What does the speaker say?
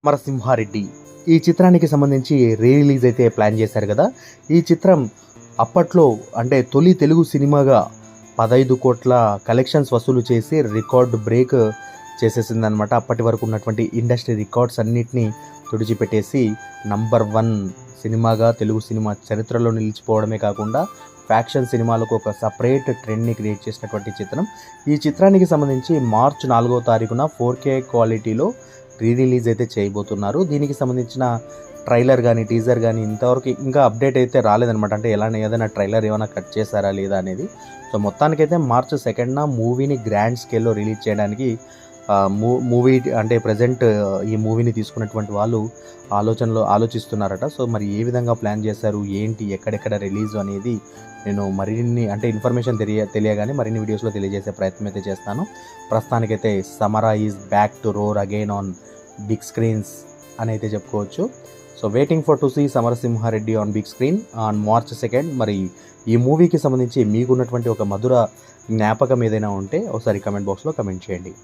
సమరసింహారెడ్డి ఈ చిత్రానికి సంబంధించి రీ రిలీజ్ అయితే ప్లాన్ చేశారు కదా. ఈ చిత్రం అప్పట్లో అంటే తొలి తెలుగు సినిమాగా 15 కోట్ల కలెక్షన్స్ వసూలు చేసి రికార్డ్ బ్రేక్ చేసేసిందనమాట. అప్పటి వరకు ఉన్నటువంటి ఇండస్ట్రీ రికార్డ్స్ అన్నిటినీ తుడిచిపెట్టేసి నంబర్ 1 సినిమాగా తెలుగు సినిమా చరిత్రలో నిలిచిపోవడమే కాకుండా ఫ్యాక్షన్ సినిమాలకు ఒక సపరేట్ ట్రెండ్ని క్రియేట్ చేసినటువంటి చిత్రం. ఈ చిత్రానికి సంబంధించి మార్చ్ 4వ తారీఖున 4K క్వాలిటీలో రీ రిలీజ్ అయితే చేయబోతున్నారు. దీనికి సంబంధించిన ట్రైలర్ కానీ టీజర్ కానీ ఇంతవరకు ఇంకా అప్డేట్ అయితే రాలేదనమాట. అంటే ఏదైనా ట్రైలర్ ఏమైనా కట్ చేశారా లేదా అనేది. సో మొత్తానికైతే మార్చ్ 2న మూవీని గ్రాండ్ స్కేల్లో రిలీజ్ చేయడానికి మూవీ అంటే ప్రజెంట్ ఈ మూవీని తీసుకున్నటువంటి వాళ్ళు ఆలోచిస్తున్నారట. సో మరి ఏ విధంగా ప్లాన్ చేశారు, ఏంటి, ఎక్కడెక్కడ రిలీజ్ అనేది నేను మరిన్ని అంటే ఇన్ఫర్మేషన్ తెలియగానే మరిన్ని వీడియోస్లో తెలియజేసే ప్రయత్నం అయితే చేస్తాను. ప్రస్తుతానికైతే Samara is back to roar again on big screens అని అయితే చెప్పుకోవచ్చు. So waiting for to see Samarasimha Reddy on big screen on March 2. మరి ఈ మూవీకి సంబంధించి మీకున్నటువంటి ఒక మధుర జ్ఞాపకం ఏదైనా ఉంటే ఒకసారి కమెంట్ బాక్స్లో కమెంట్ చేయండి.